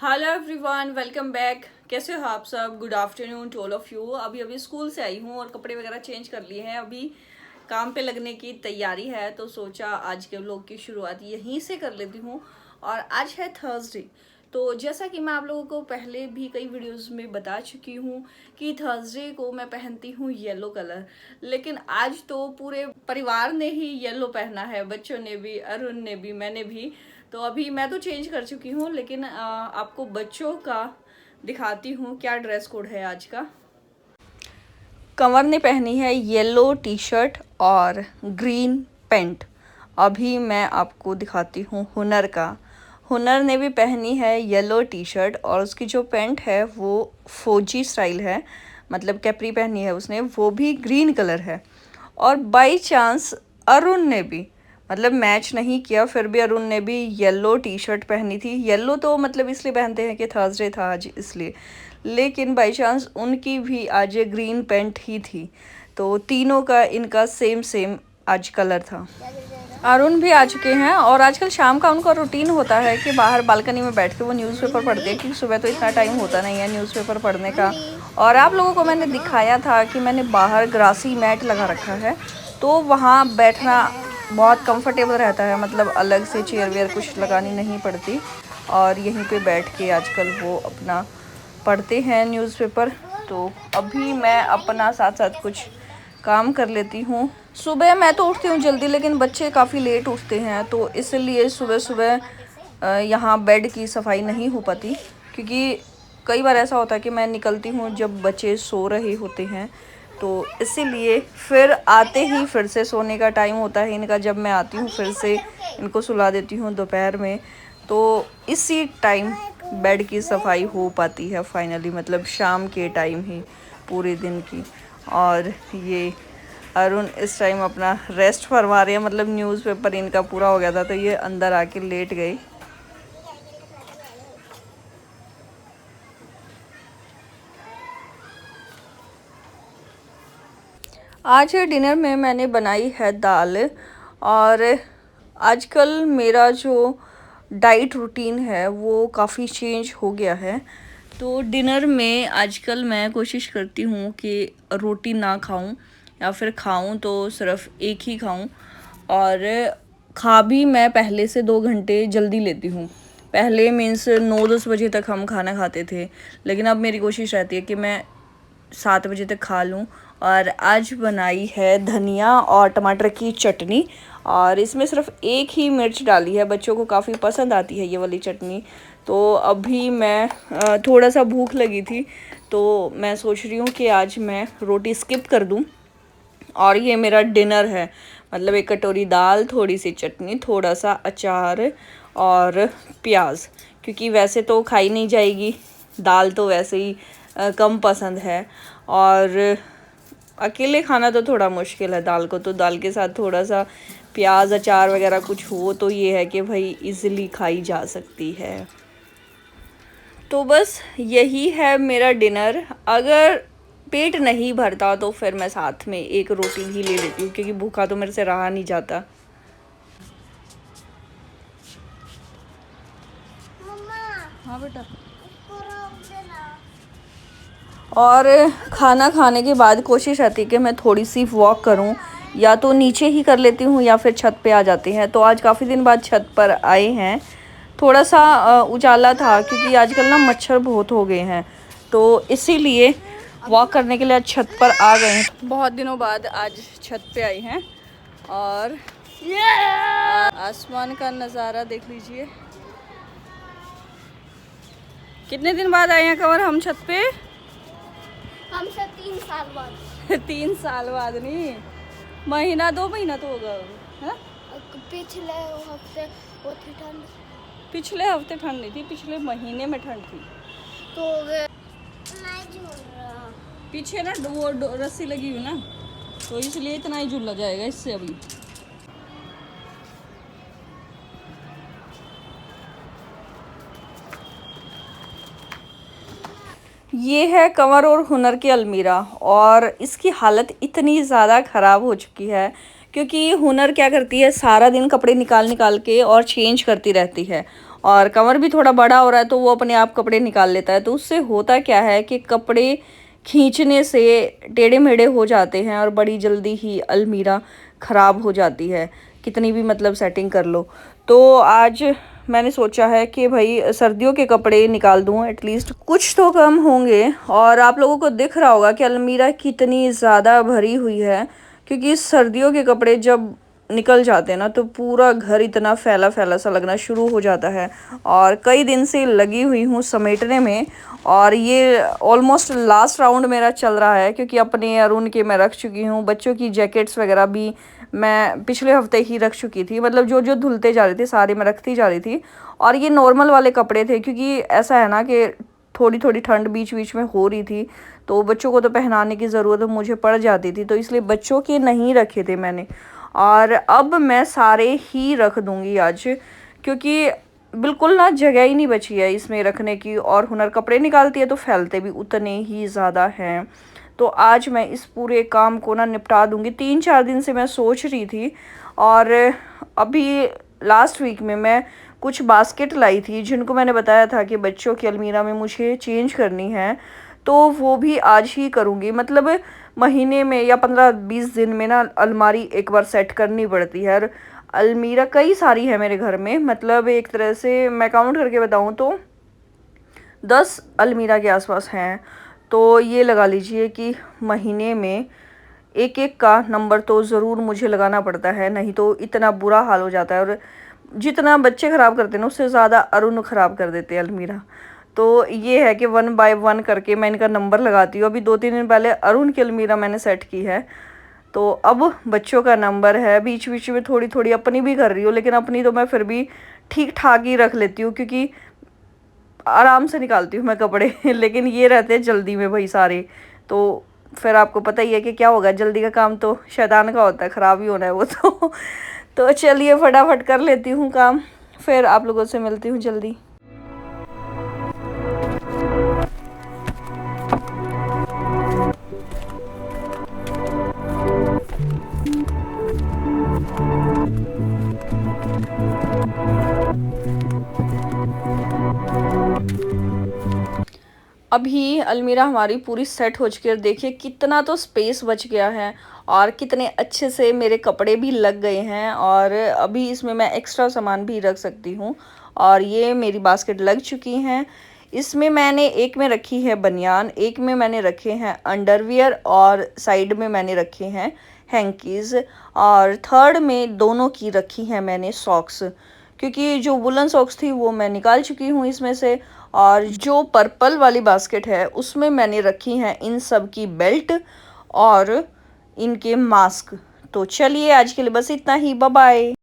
Hello everyone, welcome back. कैसे हो आप सब? Good afternoon to all of you. अभी स्कूल से आई हूँ और कपड़े वगैरह चेंज कर लिए हैं। अभी काम पे लगने की तैयारी है, तो सोचा आज के व्लॉग की शुरुआत यहीं से कर लेती हूँ। और आज है थर्सडे। तो जैसा कि मैं आप लोगों को पहले भी कई वीडियोस में बता चुकी हूँ कि थर्सडे को मैं पहनती हूँ येलो कलर। लेकिन आज तो पूरे परिवार ने ही येलो पहना है, बच्चों ने भी, अरुण ने भी, मैंने भी। तो अभी मैं तो चेंज कर चुकी हूँ, लेकिन आपको बच्चों का दिखाती हूँ क्या ड्रेस कोड है आज का। कंवर ने पहनी है येलो टी शर्ट और ग्रीन पैंट। अभी मैं आपको दिखाती हूँ हुनर का। हुनर ने भी पहनी है येलो टी शर्ट और उसकी जो पैंट है वो फौजी स्टाइल है, मतलब कैपरी पहनी है उसने, वो भी ग्रीन कलर है। और बाई चांस अरुण ने भी, मतलब मैच नहीं किया, फिर भी अरुण ने भी येलो टी शर्ट पहनी थी। येलो तो मतलब इसलिए पहनते हैं कि थर्सडे था आज, इसलिए। लेकिन बाई चांस उनकी भी आज ग्रीन पैंट ही थी, तो तीनों का इनका सेम सेम आज कलर था। अरुण भी आ चुके हैं और आजकल शाम का उनका रूटीन होता है कि बाहर बालकनी में बैठ के वो न्यूज़पेपर पढ़ते हैं, क्योंकि सुबह तो इतना टाइम होता नहीं है न्यूज़पेपर पढ़ने का। और आप लोगों को मैंने दिखाया था कि मैंने बाहर ग्रासी मैट लगा रखा है, तो वहाँ बैठना बहुत कंफर्टेबल रहता है, मतलब अलग से चेयर वेयर कुछ लगानी नहीं पड़ती। और यहीं पे बैठ के आजकल वो अपना पढ़ते हैं न्यूज़पेपर। तो अभी मैं अपना साथ साथ कुछ काम कर लेती हूँ। सुबह मैं तो उठती हूँ जल्दी, लेकिन बच्चे काफ़ी लेट उठते हैं, तो इसलिए सुबह सुबह यहाँ बेड की सफाई नहीं हो पाती। क्योंकि कई बार ऐसा होता है कि मैं निकलती हूँ जब बच्चे सो रहे होते हैं, तो इसीलिए फिर आते ही फिर से सोने का टाइम होता है इनका। जब मैं आती हूँ फिर से इनको सुला देती हूँ दोपहर में, तो इसी टाइम बेड की सफाई हो पाती है फाइनली, मतलब शाम के टाइम ही पूरे दिन की। और ये अरुण इस टाइम अपना रेस्ट फरमा रहे हैं, मतलब न्यूज़पेपर इनका पूरा हो गया था तो ये अंदर आके लेट गए। आज डिनर में मैंने बनाई है दाल। और आजकल मेरा जो डाइट रूटीन है वो काफ़ी चेंज हो गया है। तो डिनर में आजकल मैं कोशिश करती हूँ कि रोटी ना खाऊं, या फिर खाऊं तो सिर्फ एक ही खाऊं। और खा भी मैं पहले से 2 घंटे जल्दी लेती हूँ। पहले मीन्स 9-10 बजे तक हम खाना खाते थे, लेकिन अब मेरी कोशिश रहती है कि मैं 7 बजे तक खा लूँ। और आज बनाई है धनिया और टमाटर की चटनी, और इसमें सिर्फ एक ही मिर्च डाली है। बच्चों को काफ़ी पसंद आती है ये वाली चटनी। तो अभी मैं थोड़ा सा भूख लगी थी, तो मैं सोच रही हूँ कि आज मैं रोटी स्किप कर दूँ और ये मेरा डिनर है। मतलब एक कटोरी दाल, थोड़ी सी चटनी, थोड़ा सा अचार और प्याज, क्योंकि वैसे तो खाई नहीं जाएगी दाल, तो वैसे ही कम पसंद है। और अकेले खाना तो थोड़ा मुश्किल है दाल को, तो दाल के साथ थोड़ा सा प्याज, अचार वगैरह कुछ हो तो ये है कि भाई इजीली खाई जा सकती है। तो बस यही है मेरा डिनर। अगर पेट नहीं भरता तो फिर मैं साथ में एक रोटी भी ले लेती हूँ, क्योंकि भूखा तो मेरे से रहा नहीं जाता। हाँ बेटा। और खाना खाने के बाद कोशिश रहती है कि मैं थोड़ी सी वॉक करूं, या तो नीचे ही कर लेती हूं या फिर छत पे आ जाते हैं। तो आज काफ़ी दिन बाद छत पर आए हैं। थोड़ा सा उजाला था, क्योंकि आजकल ना मच्छर बहुत हो गए हैं, तो इसीलिए वॉक करने के लिए आज छत पर आ गए हैं। बहुत दिनों बाद आज छत पे आए हैं और आसमान का नज़ारा देख लीजिए। कितने दिन बाद आए हैं कंवर हम छत पे? हमसे 3 साल बाद। 3 साल बाद नहीं, महीना 2 महीना तो होगा है? पिछले हफ्ते वो थी ठंड। पिछले हफ्ते ठंड नहीं थी, पिछले महीने में ठंड थी। तो नहीं झूल रहा। पीछे ना वो रस्सी लगी हुई ना, तो इसलिए इतना ही झूला जाएगा इससे अभी। ये है कंवर और हुनर की अलमीरा, और इसकी हालत इतनी ज़्यादा ख़राब हो चुकी है क्योंकि हुनर क्या करती है, सारा दिन कपड़े निकाल निकाल के और चेंज करती रहती है। और कमर भी थोड़ा बड़ा हो रहा है तो वो अपने आप कपड़े निकाल लेता है। तो उससे होता क्या है कि कपड़े खींचने से टेढ़े मेढ़े हो जाते हैं और बड़ी जल्दी ही अलमीरा ख़राब हो जाती है, कितनी भी मतलब सेटिंग कर लो। तो आज मैंने सोचा है कि भाई सर्दियों के कपड़े निकाल दूँ, एटलीस्ट कुछ तो कम होंगे। और आप लोगों को दिख रहा होगा कि अलमीरा कितनी ज़्यादा भरी हुई है, क्योंकि सर्दियों के कपड़े जब निकल जाते हैं ना तो पूरा घर इतना फैला फैला सा लगना शुरू हो जाता है। और कई दिन से लगी हुई हूँ समेटने में, और ये ऑलमोस्ट लास्ट राउंड मेरा चल रहा है, क्योंकि अपने अरुण के मैं रख चुकी हूँ, बच्चों की जैकेट्स वगैरह भी मैं पिछले हफ्ते ही रख चुकी थी। मतलब जो जो धुलते जा रहे थे सारे मैं रखती जा रही थी। और ये नॉर्मल वाले कपड़े थे, क्योंकि ऐसा है ना कि थोड़ी थोड़ी ठंड बीच बीच में हो रही थी तो बच्चों को तो पहनाने की ज़रूरत मुझे पड़ जाती थी, तो इसलिए बच्चों के नहीं रखे थे मैंने। और अब मैं सारे ही रख दूँगी आज, क्योंकि बिल्कुल ना जगह ही नहीं बची है इसमें रखने की। और हुनर कपड़े निकालती है तो फैलते भी उतने ही ज़्यादा हैं। तो आज मैं इस पूरे काम को ना निपटा दूँगी। 3-4 दिन से मैं सोच रही थी, और अभी लास्ट वीक में मैं कुछ बास्केट लाई थी जिनको मैंने बताया था कि बच्चों की अलमीरा में मुझे चेंज करनी है, तो वो भी आज ही करूँगी। मतलब महीने में या 15-20 दिन में ना अलमारी एक बार सेट करनी पड़ती है। और अलमीरा कई सारी है मेरे घर में, मतलब एक तरह से मैं काउंट करके बताऊँ तो 10 अलमीरा के आसपास हैं। तो ये लगा लीजिए कि महीने में एक एक का नंबर तो ज़रूर मुझे लगाना पड़ता है, नहीं तो इतना बुरा हाल हो जाता है। और जितना बच्चे ख़राब करते हैं ना उससे ज़्यादा अरुण ख़राब कर देते हैं अलमीरा। तो ये है कि 1 बाय 1 करके मैं इनका नंबर लगाती हूँ। अभी 2-3 दिन पहले अरुण की अलमीरा मैंने सेट की है, तो अब बच्चों का नंबर है। बीच बीच में थोड़ी थोड़ी अपनी भी कर रही हूँ, लेकिन अपनी तो मैं फिर भी ठीक ठाक ही रख लेती हूँ, क्योंकि आराम से निकालती हूँ मैं कपड़े लेकिन ये रहते हैं जल्दी में भाई सारे, तो फिर आपको पता ही है कि क्या होगा, जल्दी का काम तो शैतान का होता है, ख़राब ही होना है वो तो चलिए फटाफट कर लेती हूँ काम, फिर आप लोगों से मिलती हूँ जल्दी। अभी अलमीरा हमारी पूरी सेट हो चुकी है। देखिए कितना तो स्पेस बच गया है, और कितने अच्छे से मेरे कपड़े भी लग गए हैं। और अभी इसमें मैं एक्स्ट्रा सामान भी रख सकती हूँ। और ये मेरी बास्केट लग चुकी हैं। इसमें मैंने एक में रखी है बनियान, एक में मैंने रखे हैं अंडरवियर, और साइड में मैंने रखे हैं हैंकीज़, और थर्ड में दोनों की रखी हैं मैंने सॉक्स, क्योंकि जो वुलन सॉक्स थी वो मैं निकाल चुकी हूँ इसमें से। और जो पर्पल वाली बास्केट है उसमें मैंने रखी हैं इन सब की बेल्ट और इनके मास्क। तो चलिए आज के लिए बस इतना ही, बाय बाय।